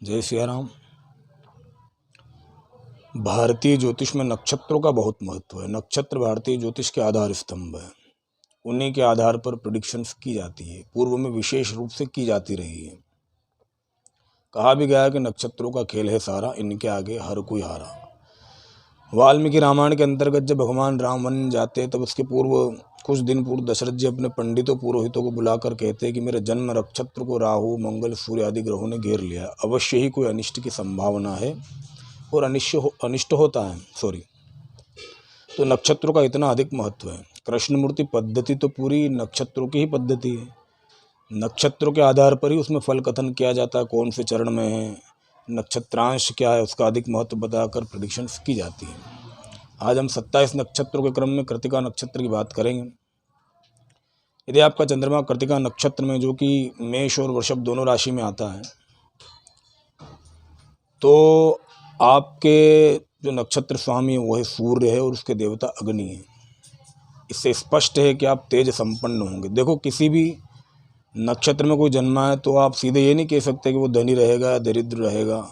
जय सिया राम। भारतीय ज्योतिष में नक्षत्रों का बहुत महत्व है। नक्षत्र भारतीय ज्योतिष के आधार स्तंभ है। उन्हीं के आधार पर प्रेडिक्शंस की जाती है, पूर्व में विशेष रूप से की जाती रही है। कहा भी गया है कि नक्षत्रों का खेल है सारा, इनके आगे हर कोई हारा। वाल्मीकि रामायण के अंतर्गत जब भगवान राम वन जाते तब उसके पूर्व कुछ दिन पूर्व दशरथ जी अपने पंडितों पुरोहितों को बुलाकर कहते हैं कि मेरे जन्म नक्षत्र को राहु मंगल सूर्य आदि ग्रहों ने घेर लिया, अवश्य ही कोई अनिष्ट की संभावना है और अनिष्ट होता है। तो नक्षत्रों का इतना अधिक महत्व है। कृष्णमूर्ति पद्धति तो पूरी नक्षत्रों की ही पद्धति है। नक्षत्रों के आधार पर ही उसमें फल कथन किया जाता है, कौन से चरण में है, नक्षत्रांश क्या है, उसका अधिक महत्व बताकर प्रेडिक्शंस की जाती है। आज हम 27 नक्षत्रों के क्रम में कृत्तिका नक्षत्र की बात करेंगे। यदि आपका चंद्रमा कृत्तिका नक्षत्र में, जो कि मेष और वृषभ दोनों राशि में आता है, तो आपके जो नक्षत्र स्वामी है वो है सूर्य है और उसके देवता अग्नि है। इससे स्पष्ट है कि आप तेज संपन्न होंगे। देखो, किसी भी नक्षत्र में कोई जन्मा है तो आप सीधे ये नहीं कह सकते कि वो धनी रहेगा, दरिद्र रहेगा,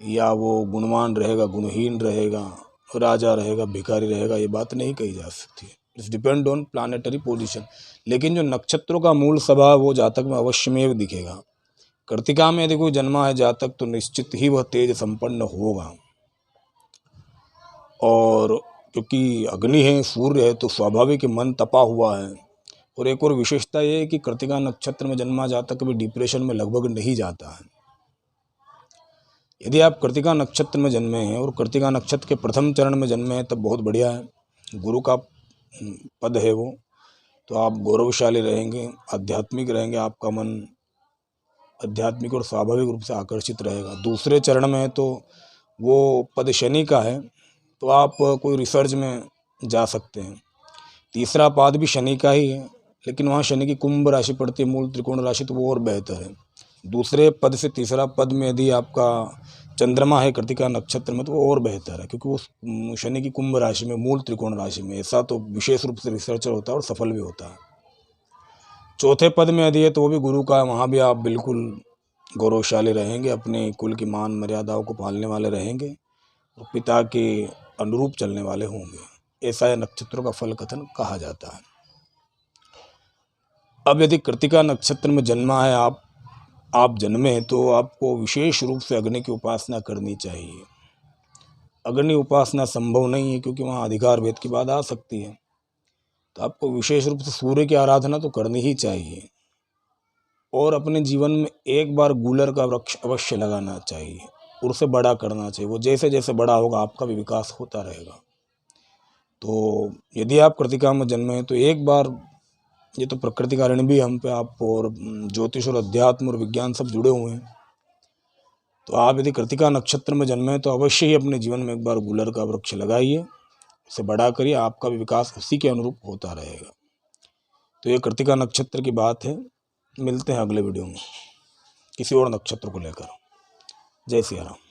या वो गुणवान रहेगा, गुणहीन रहेगा, राजा रहेगा, भिखारी रहेगा। ये बात नहीं कही जा सकती। It's depend on planetary position. लेकिन जो नक्षत्रों का मूल स्वभाव वो जातक में अवश्यमेव दिखेगा। कृत्तिका में यदि कोई जन्मा है जातक तो निश्चित ही वह तेज संपन्न होगा। और क्योंकि अग्नि है, सूर्य है, तो स्वाभाविक मन तपा हुआ है। और एक और विशेषता ये है कि कृत्तिका नक्षत्र में जन्मा जातक भी डिप्रेशन में लगभग नहीं जाता है। यदि आप कृत्तिका नक्षत्र में जन्मे हैं और कृत्तिका नक्षत्र के प्रथम चरण में जन्मे हैं तब बहुत बढ़िया है। गुरु का पद है वो, तो आप गौरवशाली रहेंगे, आध्यात्मिक रहेंगे, आपका मन आध्यात्मिक और स्वाभाविक रूप से आकर्षित रहेगा। दूसरे चरण में है तो वो पद शनि का है, तो आप कोई रिसर्च में जा सकते हैं। तीसरा पाद भी शनि का ही है, लेकिन वहाँ शनि की कुंभ राशि पड़ती है, मूल त्रिकोण राशि, तो वो और बेहतर है। दूसरे पद से तीसरा पद में यदि आपका चंद्रमा है कृत्तिका नक्षत्र में तो वो और बेहतर है, क्योंकि वो शनि की कुंभ राशि में, मूल त्रिकोण राशि में। ऐसा तो विशेष रूप से रिसर्चर होता है और सफल भी होता है। चौथे पद में यदि है तो वो भी गुरु का है, वहाँ भी आप बिल्कुल गौरवशाली रहेंगे, अपने कुल की मान मर्यादाओं को पालने वाले रहेंगे और पिता के अनुरूप चलने वाले होंगे। ऐसा है नक्षत्रों का फल कथन कहा जाता है। अब यदि कृत्तिका नक्षत्र में जन्मा है आप जन्मे हैं तो आपको विशेष रूप से अग्नि की उपासना करनी चाहिए। अग्नि उपासना संभव नहीं है क्योंकि वहाँ अधिकार भेद की बात आ सकती है, तो आपको विशेष रूप से सूर्य की आराधना तो करनी ही चाहिए। और अपने जीवन में एक बार गूलर का वृक्ष अवश्य लगाना चाहिए, उसे बड़ा करना चाहिए। वो जैसे जैसे बड़ा होगा आपका भी विकास होता रहेगा। तो यदि आप कृत्तिका में जन्मे हैं तो एक बार, ये तो प्रकृति का ऋण भी हम पे, आप और ज्योतिष और अध्यात्म और विज्ञान सब जुड़े हुए हैं, तो आप यदि कृत्तिका नक्षत्र में जन्मे हैं तो अवश्य ही अपने जीवन में एक बार गूलर का वृक्ष लगाइए, उसे बड़ा करिए, आपका भी विकास उसी के अनुरूप होता रहेगा। तो ये कृत्तिका नक्षत्र की बात है। मिलते हैं अगले वीडियो में किसी और नक्षत्र को लेकर। जय सिया राम।